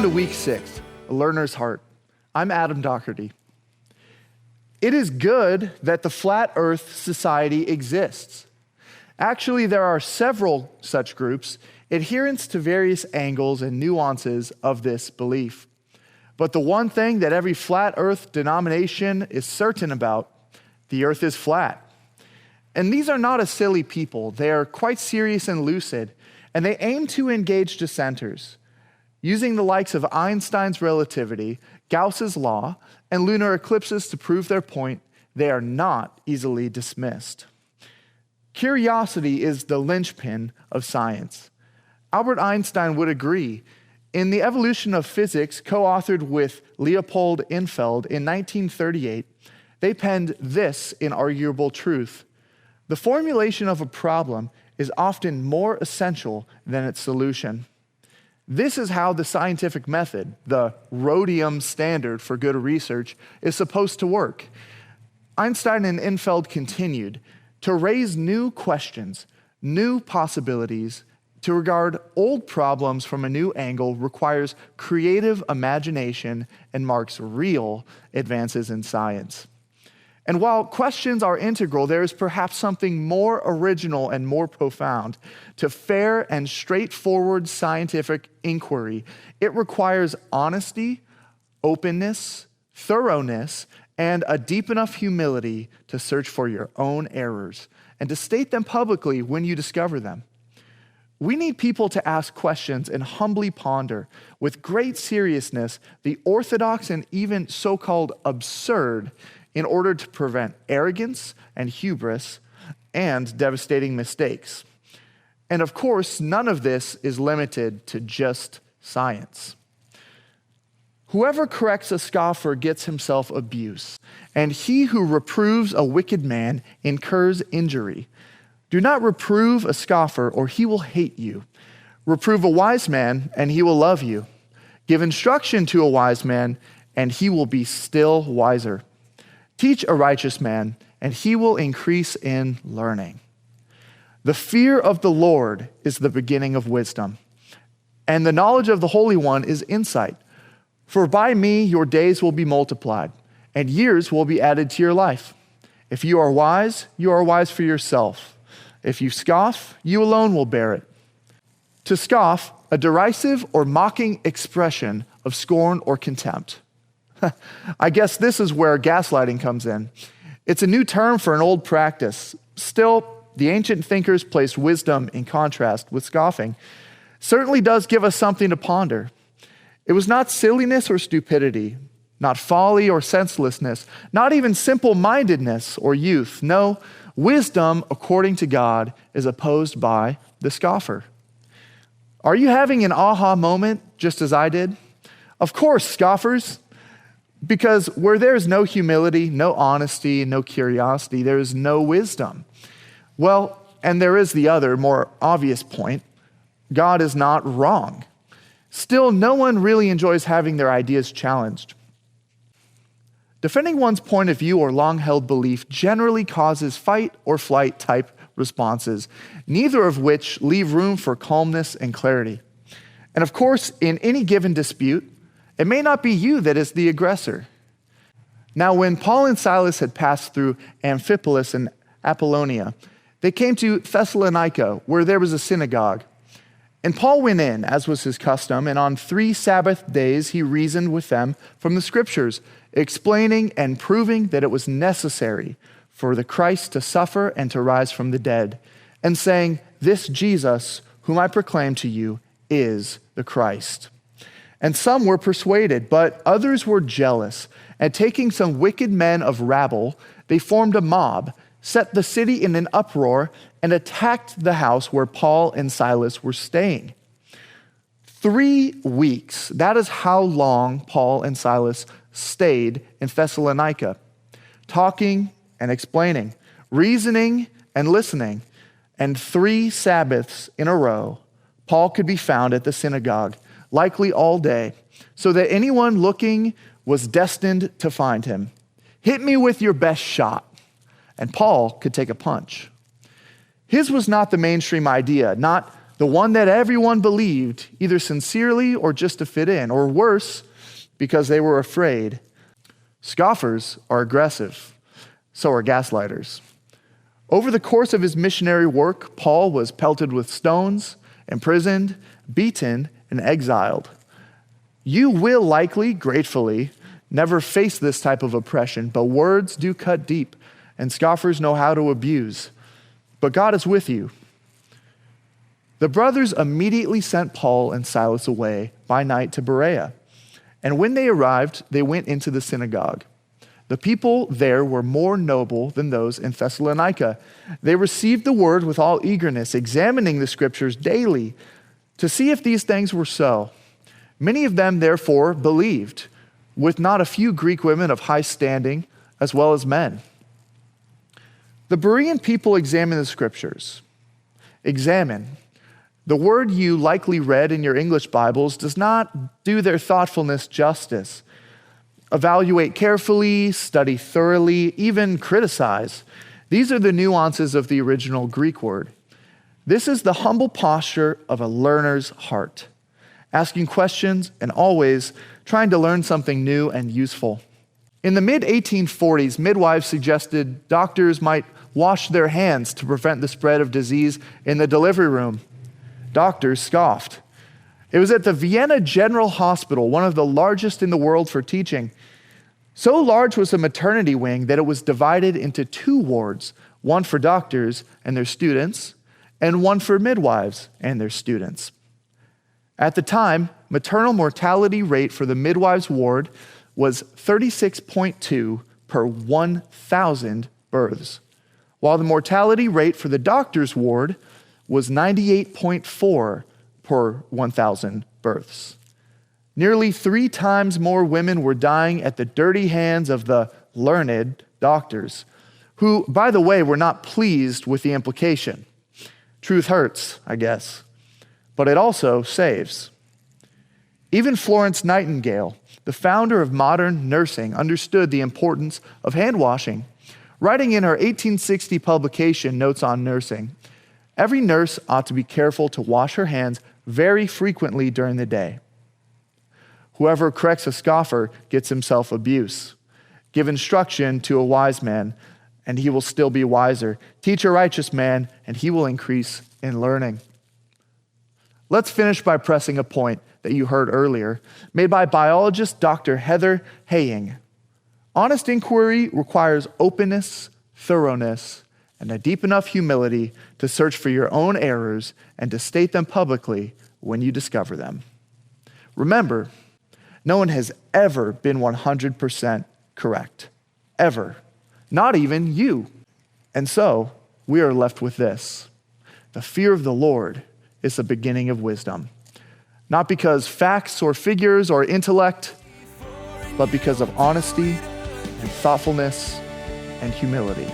Welcome to week 6, A Learner's Heart. I'm Adam Doherty. It is good that the Flat Earth Society exists. Actually, there are several such groups, adherents to various angles and nuances of this belief. But the one thing that every flat earth denomination is certain about, the earth is flat. And these are not a silly people. They are quite serious and lucid, and they aim to engage dissenters, using the likes of Einstein's relativity, Gauss's law, and lunar eclipses to prove their point. They are not easily dismissed. Curiosity is the linchpin of science. Albert Einstein would agree. In The Evolution of Physics, co-authored with Leopold Infeld in 1938, they penned this inarguable truth: the formulation of a problem is often more essential than its solution. This is how the scientific method, the rhodium standard for good research, is supposed to work. Einstein and Infeld continued to raise new questions, new possibilities. To regard old problems from a new angle requires creative imagination and marks real advances in science. And while questions are integral, there is perhaps something more original and more profound to fair and straightforward scientific inquiry. It requires honesty, openness, thoroughness, and a deep enough humility to search for your own errors and to state them publicly when you discover them. We need people to ask questions and humbly ponder with great seriousness the orthodox and even so-called absurd in order to prevent arrogance and hubris and devastating mistakes. And of course, none of this is limited to just science. Whoever corrects a scoffer gets himself abuse, and he who reproves a wicked man incurs injury. Do not reprove a scoffer, or he will hate you. Reprove a wise man, and he will love you. Give instruction to a wise man, and he will be still wiser. Teach a righteous man, and he will increase in learning. The fear of the Lord is the beginning of wisdom, and the knowledge of the Holy One is insight. For by me your days will be multiplied, and years will be added to your life. If you are wise for yourself. If you scoff, you alone will bear it. To scoff, a derisive or mocking expression of scorn or contempt. I guess this is where gaslighting comes in. It's a new term for an old practice. Still, the ancient thinkers placed wisdom in contrast with scoffing. Certainly does give us something to ponder. It was not silliness or stupidity, not folly or senselessness, not even simple-mindedness or youth. No, wisdom, according to God, is opposed by the scoffer. Are you having an aha moment just as I did? Of course, scoffers. Because where there is no humility, no honesty, no curiosity, there is no wisdom. Well, and there is the other, more obvious point. God is not wrong. Still, no one really enjoys having their ideas challenged. Defending one's point of view or long-held belief generally causes fight or flight type responses, neither of which leave room for calmness and clarity. And of course, in any given dispute, it may not be you that is the aggressor. Now, when Paul and Silas had passed through Amphipolis and Apollonia, they came to Thessalonica, where there was a synagogue. And Paul went in, as was his custom, and on 3 Sabbath days he reasoned with them from the Scriptures, explaining and proving that it was necessary for the Christ to suffer and to rise from the dead, and saying, "This Jesus, whom I proclaim to you, is the Christ." And some were persuaded, but others were jealous, and taking some wicked men of rabble, they formed a mob, set the city in an uproar, and attacked the house where Paul and Silas were staying. 3 weeks, that is how long Paul and Silas stayed in Thessalonica, talking and explaining, reasoning and listening. And 3 Sabbaths in a row, Paul could be found at the synagogue, likely all day, so that anyone looking was destined to find him. Hit me with your best shot. And Paul could take a punch. His was not the mainstream idea, not the one that everyone believed, either sincerely or just to fit in, or worse, because they were afraid. Scoffers are aggressive, so are gaslighters. Over the course of his missionary work, Paul was pelted with stones, imprisoned, beaten, and exiled. You will likely, gratefully, never face this type of oppression, but words do cut deep, and scoffers know how to abuse. But God is with you. The brothers immediately sent Paul and Silas away by night to Berea. And when they arrived, they went into the synagogue. The people there were more noble than those in Thessalonica. They received the word with all eagerness, examining the scriptures daily to see if these things were so. Many of them, therefore, believed, with not a few Greek women of high standing, as well as men. The Berean people examined the scriptures. Examine. The word you likely read in your English Bibles does not do their thoughtfulness justice. Evaluate carefully, study thoroughly, even criticize. These are the nuances of the original Greek word. This is the humble posture of a learner's heart, asking questions and always trying to learn something new and useful. In the mid-1840s, midwives suggested doctors might wash their hands to prevent the spread of disease in the delivery room. Doctors scoffed. It was at the Vienna General Hospital, one of the largest in the world for teaching. So large was the maternity wing that it was divided into 2 wards, one for doctors and their students, and one for midwives and their students. At the time, maternal mortality rate for the midwives' ward was 36.2 per 1,000 births, while the mortality rate for the doctor's ward was 98.4 per 1,000 births. Nearly 3 times more women were dying at the dirty hands of the learned doctors, who, by the way, were not pleased with the implication. Truth hurts, I guess, but it also saves. Even Florence Nightingale, the founder of modern nursing, understood the importance of hand washing. Writing in her 1860 publication, Notes on Nursing, every nurse ought to be careful to wash her hands very frequently during the day. Whoever corrects a scoffer gets himself abuse. Give instruction to a wise man, and he will still be wiser. Teach a righteous man, and he will increase in learning. Let's finish by pressing a point that you heard earlier, made by biologist Dr. Heather Heying. Honest inquiry requires openness, thoroughness, and a deep enough humility to search for your own errors and to state them publicly when you discover them. Remember, no one has ever been 100% correct. Ever. Not even you. And so, we are left with this. The fear of the Lord is the beginning of wisdom. Not because facts or figures or intellect, but because of honesty and thoughtfulness and humility.